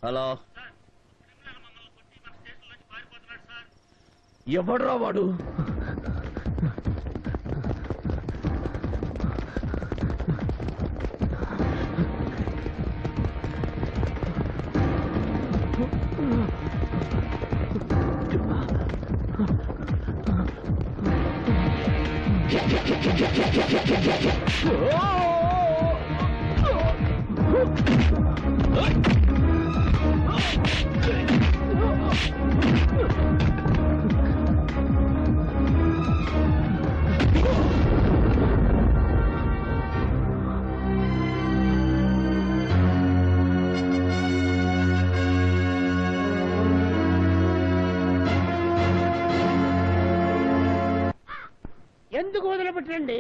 Hello, ఎవడ్రా వాడు? ఎందుకు వదిలిపెట్టండి?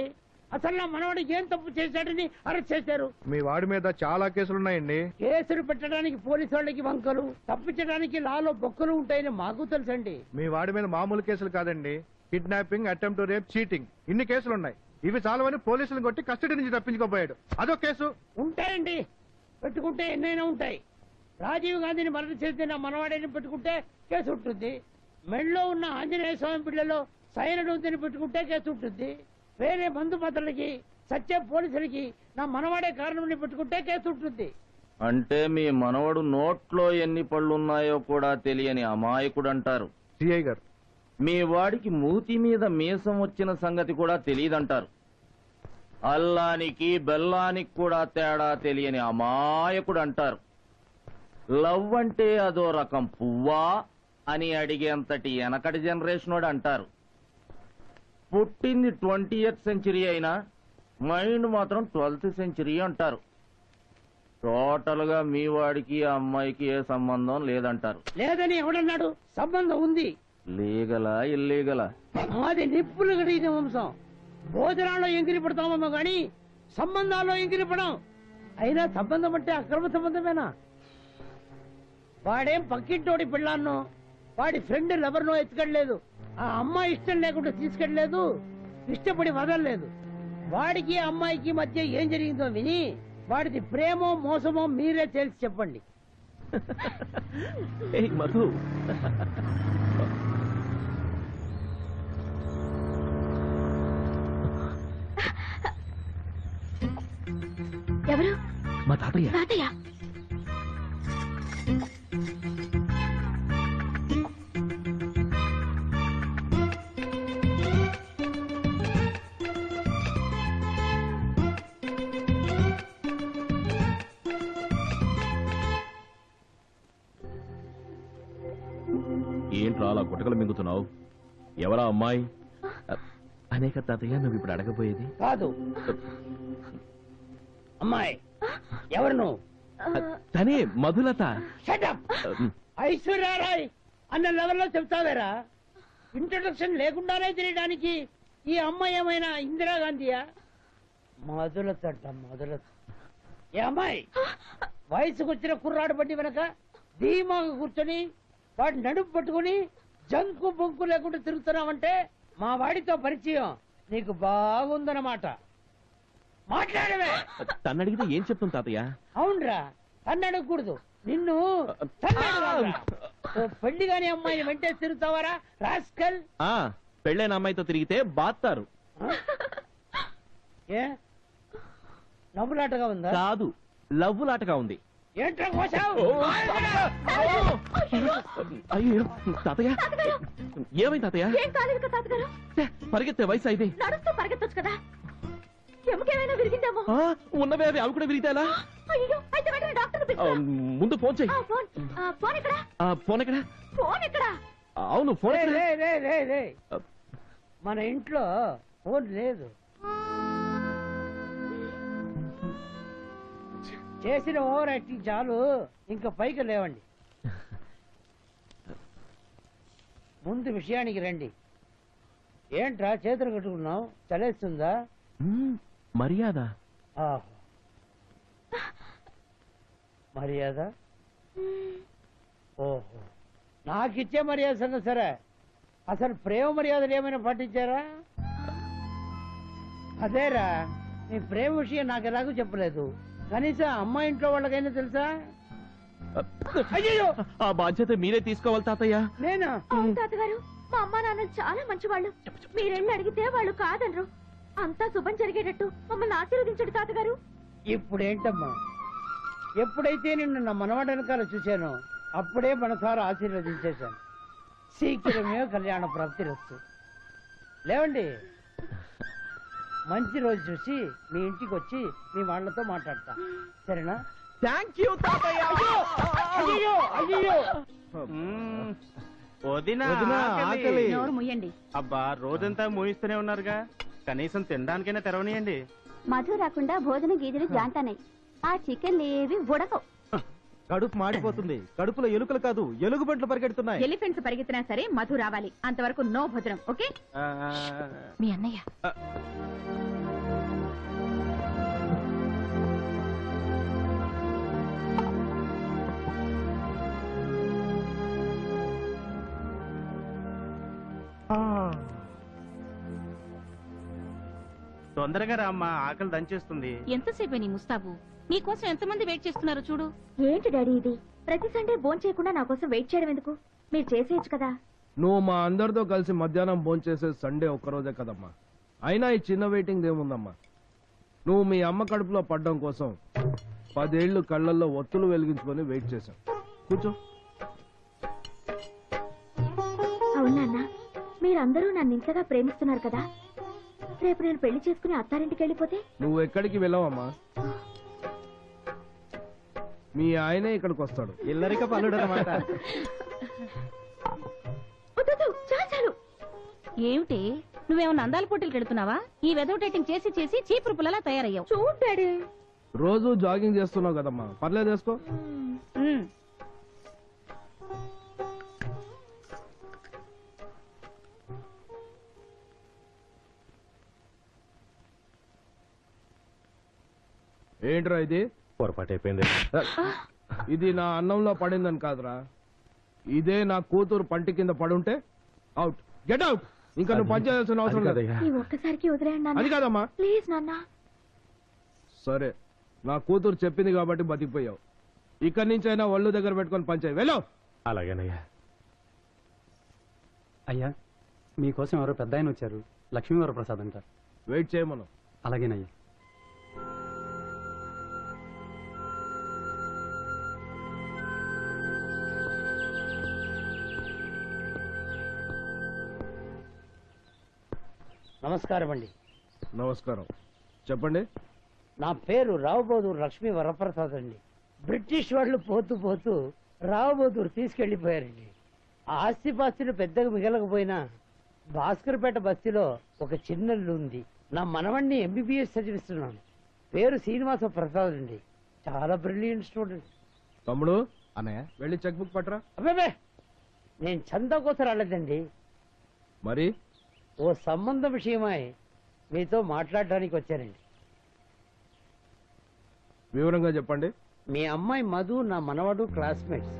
అసలు నా మనవాడు ఏం తప్పు చేశాడని అరెస్ట్ చేశారు. మీ వాడి మీద చాలా కేసులున్నాయండి. కేసులు పెట్టడానికి పోలీసు వాళ్ళకి వంకలు, తప్పించడానికి లాలో బొక్కలు ఉంటాయని మాకు తెలుసండి. మీ వాడి మీద మామూలు కేసులు కాదండి, kidnapping, attempt to rape, cheating, ఇన్ని కేసులున్నాయి. ఇవి చాలవని పోలీసులను కొట్టి కస్టడీ నుంచి తప్పించుకోపోయాడు. అదో కేసు. ఉంటాయండి, పెట్టుకుంటే ఎన్నైనా ఉంటాయి. రాజీవ్ గాంధీని మరణం చేసి నా మనవాడిని పెట్టుకుంటే కేసు ఉంటుంది. మెళ్ళలో ఉన్న ఆంజనేయ స్వామి పిల్లలో సైనడ్ ఉందని పెట్టుకుంటే కేసు ఉంటుంది. వేరే మందు పాత్రలకి సత్య పోలీసులకి నా మనవాడే కారణం పెట్టుకుంటే కేసు ఉంటుంది. అంటే మీ మనవడు నోట్లో ఎన్ని పళ్ళున్నాయో కూడా తెలియని అమాయకుడు అంటారు. సిఐ గారు, మీ వాడికి మూతి మీద మీసం వచ్చిన సంగతి కూడా తెలియదంటారు. అల్లానికి బెల్లానికి కూడా తేడా తెలియని అమాయకుడు అంటారు. లవ్ అంటే అదో రకం పువ్వా అని అడిగేంతటి వెనకటి జనరేషన్ వాడు అంటారు. పుట్టింది 20th సెంచరీ అయినా మైండ్ మాత్రం 12th సెంచరీ అంటారు. టోటల్ గా మీ వాడికి ఆ అమ్మాయికి ఏ సంబంధం లేదంటారు. లేదని ఎవడన్నాడు? సంబంధం ఉంది. లీగలా ఇల్లీగలా? అది నిప్పులు గడిగిన వంశం. భోజనాల్లో ఎంగిలి పడతామో గాని సంబంధాల్లో ఎంగిలి పడం. అయినా సంబంధం అంటే అక్రమ సంబంధమేనా? వాడేం పక్కింటోడి పిల్లాన్నో వాడి ఫ్రెండ్ లవర్నో ఎత్తుకెళ్ళలేదు. ఆ అమ్మాయి ఇష్టం లేకుండా తీసుకెళ్ళలేదు, ఇష్టపడి వదలలేదు. వాడికి అమ్మాయికి మధ్య ఏం జరిగిందో విని వాడిది ప్రేమో మోసమో మీరే తెలిసి చెప్పండి. మధు, ఎవరు? మా తాతయ్య. తాతయ్య ఏంట్రా అలా గుటకలు మింగుతున్నావు? ఎవరా అమ్మాయి? అనేక తాతయ్య, నువ్వు ఇప్పుడు అడగబోయేది కాదు. అమ్మాయి ఎవరు? నువ్వు? తనే మధులత. ఐశ్వర్యారాయ్ అన్న లెవెల్లో చెప్తావేరా? ఇంట్రొడక్షన్ లేకుండానే తినడానికి ఈ అమ్మాయి ఏమైనా ఇందిరాగాంధీయా? మొదలత మొదలత. ఏ అమ్మాయి వయసుకు వచ్చిన కుర్రాడు బండి వెనక ధీమాగా కూర్చొని వాడి నడుపు పట్టుకుని జంకు బొంకు లేకుండా తిరుగుతున్నావంటే మా వాడితో పరిచయం నీకు బాగుందన్నమాట. మాట్లాడవే. తను అడిగితే ఏం చెప్తాం తాతయ్య? అవునరా, తన్ను అడగకూడదు, నిన్ను పెళ్లి కాని అమ్మాయిని వెంటే తిరుగుతావారా రాస్కల్? పెళ్ళైన అమ్మాయితో తిరిగితే బాత్తారు. ఏ నవ్వులాటగా ఉందా? కాదు, లవ్వులాటగా ఉంది. ఏంట్రా కోసావు? అయ్యో తాతయ్య, ఏమైంది తాతయ్య? ఏం కాలేదు తాతగారు. పరిగెత్తే వయసు అయితే నడుస్తూ పరిగెత్తొచ్చు కదా. ఎముకేమైనా విరిగిందేమో. ఉన్నవే అవి, అవి కూడా విరిగితేలా? అయ్యో, అయితే వెంటనే డాక్టర్ పిలుస్తా. ముందు ఫోన్ చెయ్యి. ఫోన్ ఎక్కడ? ఫోన్ ఎక్కడ? ఫోన్ ఎక్కడ? అవును, ఫోన్ ఎక్కడ? మన ఇంట్లో ఫోన్ లేదు. చేసిన ఓవర్ యాక్టింగ్ చాలు, ఇంకా పైకి లేవండి. ముందు విషయానికి రండి. ఏంట్రా చేతులు కట్టుకున్నావు, చలేస్తుందా? మర్యాద. ఆహో, మర్యాద. ఓహో, నాకిచ్చే మర్యాద సరే సరే, అసలు ప్రేమ మర్యాదలు ఏమైనా పాటించారా? అదేరా, నీ ప్రేమ విషయం నాకు ఎలాగో చెప్పలేదు. కనీసం అమ్మాయి ఇంట్లో వాళ్ళకైనా తెలుసా? అయ్యో, ఆ బాధ్యత మీరే తీసుకోవాలి తాతయ్య. నేనా? అవును తాతగారు, మా అమ్మా నాన్నలు చాలా మంచివాళ్ళు. మీరెళ్ళి అడిగితే వాళ్ళు కాదనరు. అంతా శుభం జరిగేటట్టు మమ్మల్ని ఆశీర్వదించడు తాతగారు. ఇప్పుడేంటమ్మా, ఎప్పుడైతే నిన్ను నా మనవాడ వెనకాల చూశానో అప్పుడే మనసారా ఆశీర్వదించేశాను. శీఘ్రమే కళ్యాణ ప్రాప్తి రస్తు. లేవండి, మంచి రోజు చూసి మీ ఇంటికి వచ్చి మీ వాళ్ళతో మాట్లాడతా, సరేనా? థ్యాంక్ యూ తాతయ్య. అయ్యో అయ్యో, వదినా, ఆకలి. నోరు ముయ్యండి. అబ్బా రోజంతా మూయిస్తూనే ఉన్నారుగా, కనీసం తినడానికైనా తెరవనియండి. మధు రాకుండా భోజన గీజలు జాంటానాయి. ఆ చికెన్ ఏవి ఉడకవు. కడుపు మాడిపోతుంది. కడుపులో ఎలుకలు కాదు, ఎలుగుబంట్లు పరిగెడుతున్నాయి. ఎలిఫెంట్స్ పరిగెత్తినా సరే మధు రావాలి. అంతవరకు నో భోజనం, ఓకే? ఆ, మీ అన్నయ్య. తొందరగా రామ్మా, ఆకలి దంచేస్తుంది. ఎంతసేపే నీ ముస్తాబు? నీకోసం ఎంతమంది వెయిట్ చేస్తున్నారో చూడు. ఏంటి డాడీ ఇది? ప్రతి సండే భోజనం చేయకుండా నా కోసం వెయిట్ చేయడం ఎందుకు? మీరు చేసేయచ్చు కదా. నువ్వు మా అందరితో కలిసి మధ్యాహ్నం భోంచేసే సండే ఒక్కరోజే కదమ్మా. అయినా ఈ చిన్న వెయిటింగ్ ఏముందమ్మా. నువ్వు మీ అమ్మ కడుపులో పడ్డం కోసం 10 ఏళ్లు కళ్ళల్లో ఒత్తులు వెలిగించుకొని వెయిట్ చేశాం. కూర్చో. అవునా, మీరందరూ నన్ను ఇంతగా ప్రేమిస్తున్నారు కదా. రేపు నేను పెళ్లి చేసుకుని అత్తారింటికి వెళ్ళిపోతే? నువ్వు ఎక్కడికి వెళ్ళవమ్మా. మీ ఆయనే ఇక్కడికి వస్తాడు. ఇల్లరిక పనుడు అనమాట. వద్దు, చాలు చాలు. ఏమిటి, నువ్వేమన్నా అందాల పోటీలకు వెళ్తున్నావా? ఈ వెదవ డేటింగ్ చేసి చేసి చీపురు పుల్లలా తయారయ్యావు. చూడు డాడీ. రోజు జాగింగ్ చేస్తున్నావు కదమ్మా, పర్లేదు వేసుకో. ఉమ్. ఏంట్రా ఇది? పొరపాటు అయిపోయింది. ఇది నా అన్నంలో పడిందని కాదురా, ఇదే నా కూతురు పంటి కింద పడుంటే అవుట్. Get out. ఇంకా నువ్వు పనిచేయాల్సిన అవసరం లేదు. ఈ ఒక్కసారికి వదిలేయండి అది నాన్న, కాదమ్మా. ప్లీజ్ నాన్న. సరే, నా కూతురు చెప్పింది కాబట్టి బతికిపోయావు. ఇక్కడి నుంచి అయినా ఒళ్ళు దగ్గర పెట్టుకొని పనిచేయి. వెళ్ళావు. అలాగేనయ్యా. అయ్యా, మీకోసం ఎవరో పెద్ద ఆయన వచ్చారు. లక్ష్మీవర ప్రసాద్ అంటారు. వెయిట్ చేయమను. అలాగేనయ్యా. నమస్కారం అండి. నమస్కారం. చెప్పండి. నా పేరు రావుబోదూరు లక్ష్మీ వరప్రసాద్ అండి. బ్రిటిష్ వాళ్ళు పోతూ పోతూ రావుబోదూరు తీసుకెళ్లిపోయారండి. ఆ ఆస్తిపాస్తులు పెద్దగా మిగలకపోయినా భాస్కర్పేట బస్తీలో ఒక చిన్న ఇల్లు ఉంది. నా మనవణ్ణి ఎంబీబీఎస్ చదివిస్తున్నాను. పేరు శ్రీనివాస ప్రసాద్ అండి. చాలా బ్రిలియంట్ స్టూడెంట్. తమ్ముడు అన్నయ్య, వెళ్ళి చెక్ బుక్ పట్టరా. అబ్బాబే, నేను చందా కోసం రాలేదండి. మరి ఓ సంబంధం విషయమై మీతో మాట్లాడడానికి వచ్చానండి. వివరంగా చెప్పండి. మీ అమ్మాయి మధు నా మనవడు క్లాస్మేట్స్.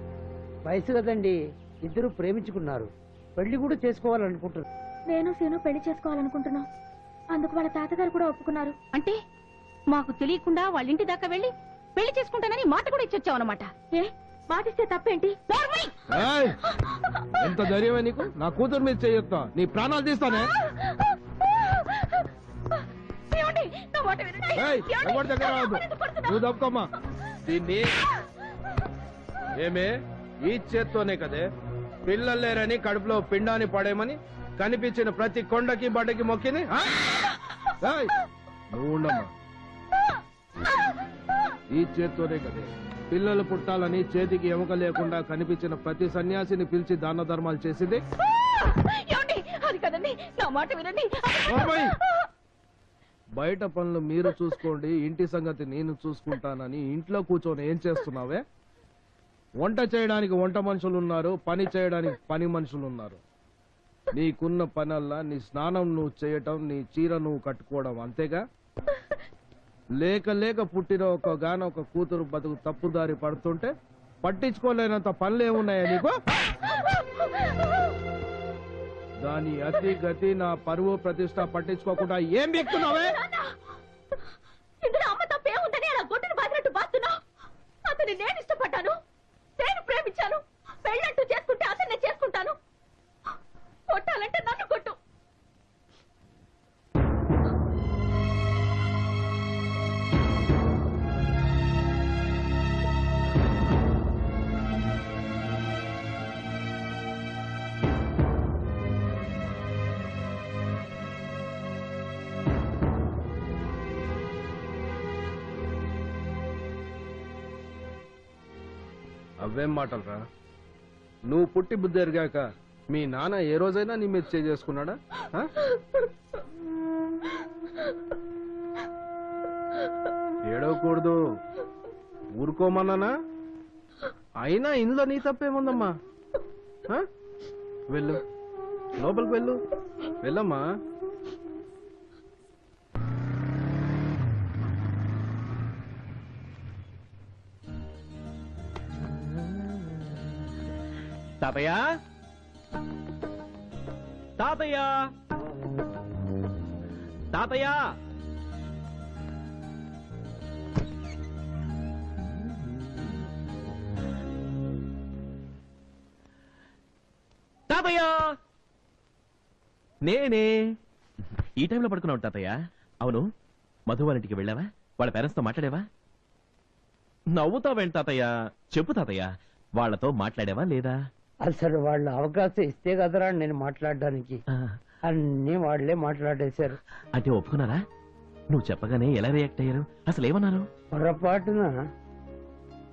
వయసు కదండి, ఇద్దరు ప్రేమించుకున్నారు. పెళ్లి కూడా చేసుకోవాలనుకుంటున్నారు. నేను సీను పెళ్లి చేసుకోవాలనుకుంటున్నాం. అందుకు వాళ్ళ తాతగారు కూడా ఒప్పుకున్నారు. అంటే మాకు తెలియకుండా వాళ్ళ ఇంటి దాకా వెళ్ళి పెళ్లి చేసుకుంటానని మాట కూడా ఇచ్చొచ్చావు అనమాట. ఏ మాటిస్తే తప్పేంటి? ఏయ్! ఎంత ధైర్యమే నీకు? నా కూతురు మీద చేయొత్తా, నీ ప్రాణాలు తీస్తానే. ఏమండి? నా మాట వినండి. ఏయ్, ఏమండి? ఎవరి దగ్గర రావద్దు. ఎందుకు కొడుతున్నావు? నువ్వు తప్పుకోమ్మా. దీన్ని ఏమే ఈ చేత్తోనే కదే పిల్లలు లేరని కడుపులో పిండాన్ని పడేమని కనిపించిన ప్రతి కొండకి బట్టకి మొక్కింది. ఆ? ఏయ్, నువ్వు ఉండమ్మా. ఈ చేత్తోనే కదే పిల్లలు పుట్టాలని చేతికి ఎముక లేకుండా కనిపించిన ప్రతి సన్యాసిని పిలిచి దాన ధర్మాలు చేసింది. ఏమండి? అది కదండి, నా మాట వినండి. ఓర్మై! బయట పనులు మీరు చూసుకోండి, ఇంటి సంగతి నేను చూసుకుంటానని ఇంట్లో కూర్చొని ఏం చేస్తున్నావే? వంట చేయడానికి వంట మనుషులు ఉన్నారు, పని చేయడానికి పని మనుషులు ఉన్నారు. నీకున్న పనల్లా నీ స్నానం నువ్వు చేయటం, నీ చీర నువ్వు కట్టుకోవడం, అంతేగా? లేక లేక పుట్టిన ఒక కూతురు బతుకు తప్పుదారి పడుతుంటే పట్టించుకోలేనంత పనులు ఏమున్నాయా నీకు? దాని అతి గతి నా పరువు ప్రతిష్ట పట్టించుకోకుండా ఏం వ్యక్తున్నావే? ఇందులో అమ్మ తప్పే ఉందని అలా గొడ్డును బాధినట్టు బాస్తున్నావు. అతన్ని నేను ఇష్టపడ్డాను, నేను ప్రేమించాను. పెళ్ళంటూ చేసుకుంటే అతన్ని చేసుకుంటాను. కొట్టాలంటే నన్ను కొట్టు. అవేం మాటలరా? నువ్వు పుట్టి బుద్ధి ఎరిగాక మీ నాన్న ఏ రోజైనా నీ మీద చేసుకున్నాడా? ఏడవకూడదు, ఊరుకోమన్నానా? అయినా ఇందులో నీ తప్పేముందమ్మా? వెళ్ళు, లోపలికి వెళ్ళు, వెళ్ళమ్మా. తాతయ్య, తాతయ్య, తాతయ్య, తాతయ్య, నేనే. ఈ టైంలో పడుకున్నావు తాతయ్య? అవును, మధు వాళ్ళ ఇంటికి వెళ్ళావా? వాళ్ళ పేరెంట్స్ తో మాట్లాడావా? నవ్వుతావేంటి తాతయ్య? చెప్పు తాతయ్య, వాళ్ళతో మాట్లాడావా లేదా? అసలు వాళ్ళు అవకాశం ఇస్తే కదరా నేను మాట్లాడడానికి. అన్ని వాళ్లే మాట్లాడేశారు. అంటే ఒప్పుకున్నారా? నువ్వు చెప్పగానే ఎలా రియాక్ట్ అయ్యారు? అసలు ఏమన్నారు? పొరపాటున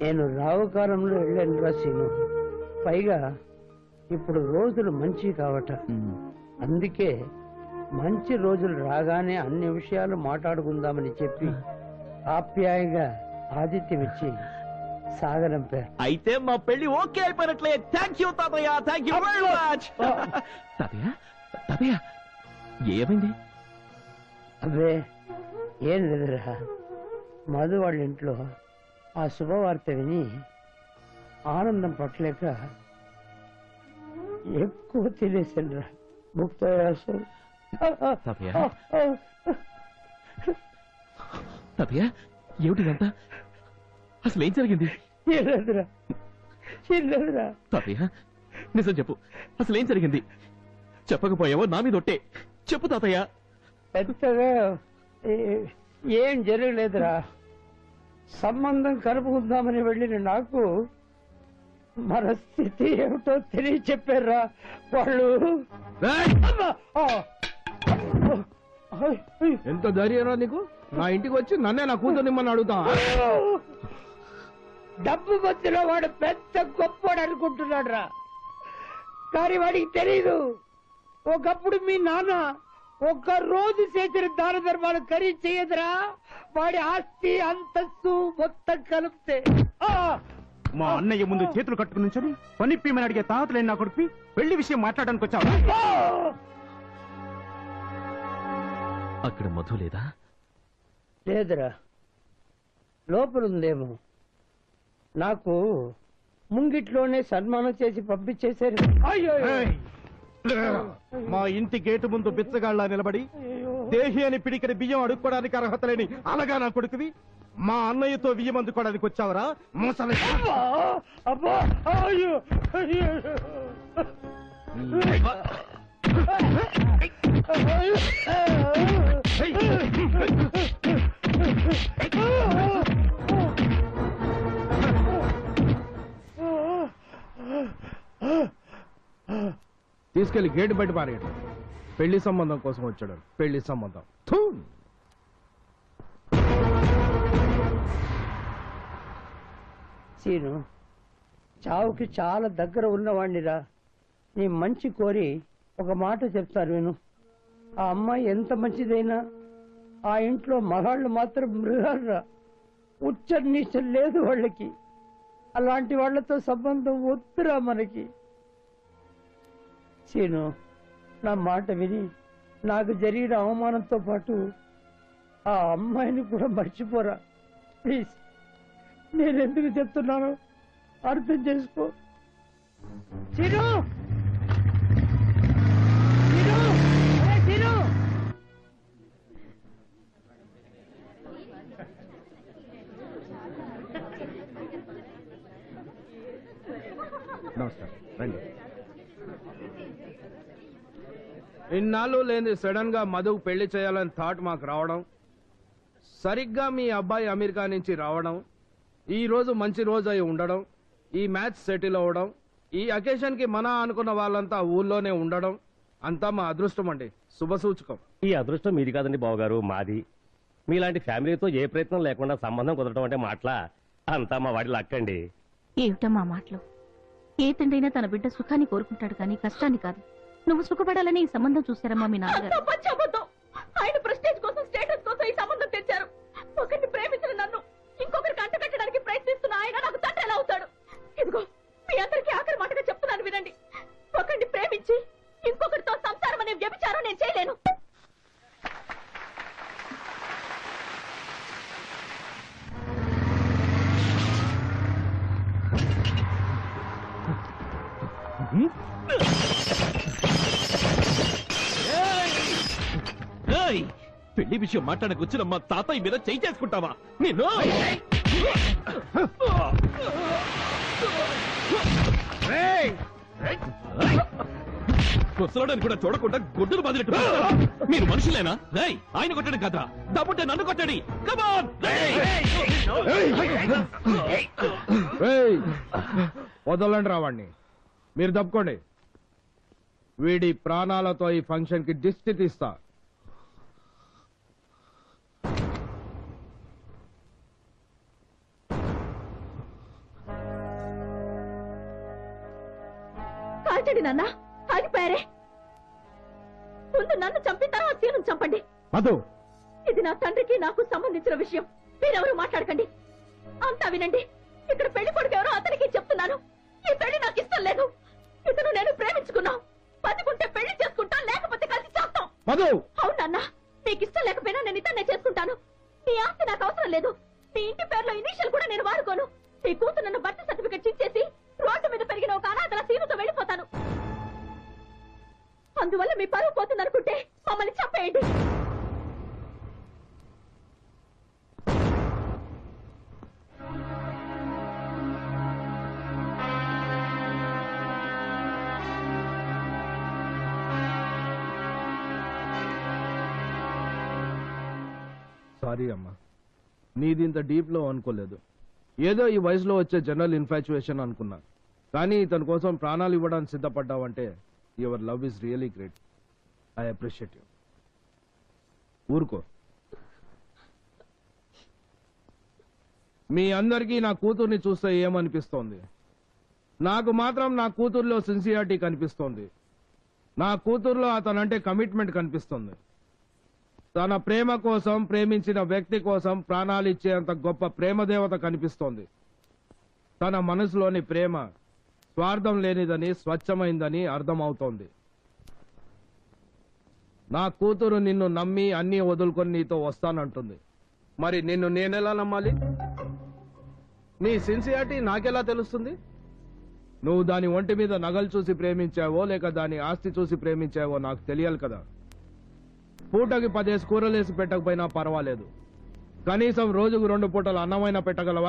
నేను రావుకాలంలో వెళ్ళాను రాశీను. పైగా ఇప్పుడు రోజులు మంచి కావట, అందుకే మంచి రోజులు రాగానే అన్ని విషయాలు మాట్లాడుకుందామని చెప్పి ఆప్యాయంగా ఆతిథ్యం ఇచ్చి సాగనంపారు. అయితే మా పెళ్లి ఓకే అయిపోయినట్లే. థ్యాంక్ యూ తాతయ్య, థ్యాంక్ యూ వెరీ మచ్. తాతయ్య, తాతయ్య, ఏమైంది? అబ్బే ఏం లేదురా, మధు వాళ్ళ ఇంట్లో ఆ శుభవార్త విని ఆనందం పట్టలేక ఎక్కువ తినేసానురా. తాతయ్య, తాతయ్య, ఏమిటిదంతా? అసలు ఏం జరిగింది? తాతయ్య, నిజం చెప్పు, అసలు ఏం జరిగింది? చెప్పకపోయావో నా మీద ఒట్టే. చెప్పు తాతయ్య. పెద్దగా ఏం జరగలేదురా. సంబంధం కలుపుకుందామని వెళ్ళిన నాకు మన స్థితి ఏమిటో తెలియ చెప్పారా వాళ్ళు. ఎంత ధైర్యంరా నీకు? నా ఇంటికి వచ్చి నన్నే నా కూతురు నిమ్మని అడుగుతా? డబ్బు మధ్యలో వాడు పెద్ద గొప్పవాడు అనుకుంటున్నాడు రా, కానీ వాడికి తెలీదు ఒకప్పుడు మీ నాన్న ఒక్క రోజు చేసిన దాన ధర్మాలు ఖరీదు చేయదురా. వాడి ఆస్తి అంతస్తు మొత్తం కలిపితే. మా అన్నయ్య ముందు చేతులు కట్టుకుని నుంచొని పనిప్పమని అడిగే తాతలేని నా కొడుకు పెళ్లి విషయం మాట్లాడడానికి వచ్చావు. అక్కడ మధు లేదా? లేదురా, లోపలుందేమో. నాకు ముంగిట్లోనే సన్మానం చేసి పంపించేశారు. మా ఇంటి గేటు ముందు బిచ్చగాళ్ళ నిలబడి దేహి అని పిడికని బియ్యం అడుక్కోవడానికి అర్హత లేని అలాగా నా కొడుకువి మా అన్నయ్యతో బియ్యం అందుకోవడానికి వచ్చావరా? మోసలే. అబ్బా, అయ్యో, అయ్యో. తీసుకెళ్లి గేటు బయట పారేయడం. పెళ్లి సంబంధం కోసం వచ్చాడు. పెళ్లి సంబంధం. థూ. సీను, చావుకి చాలా దగ్గర ఉన్నవాణ్ణిరా. నీ మంచి కోరి ఒక మాట చెప్తాను విను. ఆ అమ్మాయి ఎంత మంచిదైనా ఆ ఇంట్లో మగాళ్ళు మాత్రం మృగాలురా. ఉచ్చ లేదు వాళ్ళకి. అలాంటి వాళ్ళతో సంబంధం వద్దురా మనకి. సీను, నా మాట విని నాకు జరిగిన అవమానంతో పాటు ఆ అమ్మాయిని కూడా మర్చిపోరా ప్లీజ్. నేనెందుకు చెప్తున్నాను అర్థం చేసుకో. సీను, సీను, ఒరే సీను. నమస్కారం, రండి. ఇన్నాళ్ళు లేని సడన్ గా మధుకు పెళ్లి చేయాలని థాట్ మాకు రావడం, సరిగ్గా మీ అబ్బాయి అమెరికా నుంచి రావడం, ఈ రోజు మంచి రోజు అయి ఉండడం, ఈ మ్యాచ్ సెటిల్ అవ్వడం, ఈ అకేషన్ కి మన అనుకున్న వాళ్ళంతా ఊళ్ళోనే ఉండడం అంతా మా అదృష్టం అండి, శుభసూచకం. ఈ అదృష్టం మీది కాదండి బావగారు, మాది. మీలాంటి ఫ్యామిలీతో ఏ ప్రయత్నం లేకుండా సంబంధం కుదరటం అంటే మాటలా, అంతా మా వాడి లక్కండి. ఏమిటమ్మా మాటలు? ఏ తండ్రైనా తన బిడ్డ సుఖాన్ని కోరుకుంటాడు కానీ కష్టాన్ని కాదు. నువ్వు సుఖపడాలని ఈ సంబంధం చూశారమ్మా మీ నాన్నగారు. పచ్చబద్ధం. ఆయన ప్రెస్టేజ్ కోసం, స్టేటస్ కోసం ఈ సంబంధం తెచ్చారు. ఒకరిని ప్రేమించిన నన్ను ఇంకొకరికి అంటగట్టడానికి ప్రయత్నిస్తున్న ఆయన నాకు తండ్రి ఎలా అవుతాడు? ఇదిగో మీ అందరికీ ఆఖరి మాటగా చెప్తున్నాను వినండి. ఒకరిని ప్రేమించి ఇంకొకరితో సంసారం అనే వ్యభిచారం నేను చేయలేను. పెళ్లి విషయం మాట్లాడకు వచ్చిన మా తాతయ్య మీద చేయి చేసుకుంటావా నేను? కొసలడానికి కూడా చూడకుండా గుడ్డలు బదిలిట్టు మీరు మనుషులేనా? ఆయన కొట్టడం కదా, దమ్ముంటే నన్ను కొట్టండి. వదలండి రావాణ్ణి, మీరు తప్పుకోండి. వీడి ప్రాణాలతో ఈ ఫంక్షన్ కి దిష్టి తీస్తా. కాల్చండి నాన్న, ఆగిపోయారే. ముందు నన్ను చంపిన తర్వాత సీను చంపండి. మధు, ఇది నా తండ్రికి నాకు సంబంధించిన విషయం. మీరెవరు మాట్లాడకండి. అంతా వినండి. ఇక్కడ పెళ్లి కొడుకు ఎవరో అతనికి చెప్తున్నాను. ఈ పెళ్లి నాకు ఇష్టం లేదు. ఇతను నేను ప్రేమించుకున్నాం. బతికుంటే పెళ్లి చేసుకుంటాం, లేకపోతే కలిసి చేస్తాం. అవునన్నా, మీకు ఇష్టం లేకపోయినా నేను ఇతన్నే చేసుకుంటాను. మీ ఆస్తి నాకు అవసరం లేదు. మీ ఇంటి పేరులో ఇనిషియల్ కూడా నేను వాడుకోను. మీ కూతురు నన్ను బర్త్ సర్టిఫికెట్ చించేసి రోడ్డు మీద పెరిగిన ఒక అనాథల సీనుతో వెళ్ళిపోతాను. అందువల్ల మీ పరువు పోతుందనుకుంటే మమ్మల్ని చంపేయండి. సారీ అమ్మా, నీది ఇంత డీప్ లో అనుకోలేదు. ఏదో ఈ వయసులో వచ్చే జనరల్ ఇన్ఫాచ్యుయేషన్ అనుకున్నా. కానీ ఇతని కోసం ప్రాణాలు ఇవ్వడానికి సిద్ధపడ్డావంటే your love is really great. I appreciate you. ఊరుకో. మీ అందరికీ నా కూతుర్ని చూస్తే ఏమనిపిస్తోంది? నాకు మాత్రం నా కూతుర్లో సిన్సియారిటీ కనిపిస్తోంది. నా కూతుర్లో అతనంటే కమిట్మెంట్ కనిపిస్తుంది. తన ప్రేమ కోసం, ప్రేమించిన వ్యక్తి కోసం ప్రాణాలు ఇచ్చేంత గొప్ప ప్రేమదేవత కనిపిస్తోంది. తన మనసులోని ప్రేమ స్వార్థం లేనిదని, స్వచ్ఛమైందని అర్థమవుతోంది. నా కూతురు నిన్ను నమ్మి అన్నీ వదులుకొని నీతో వస్తానంటుంది. మరి నిన్ను నేనెలా నమ్మాలి? నీ సిన్సియారిటీ నాకెలా తెలుస్తుంది? నువ్వు దాని ఒంటి మీద నగలు చూసి ప్రేమించావో లేక దాని ఆస్తి చూసి ప్రేమించావో నాకు తెలియాలి కదా. పూటకి 10 కూరలేసి పెట్టకపోయినా పర్వాలేదు, కనీసం రోజుకు 2 పూటలు అన్నమైనా పెట్టగలవా?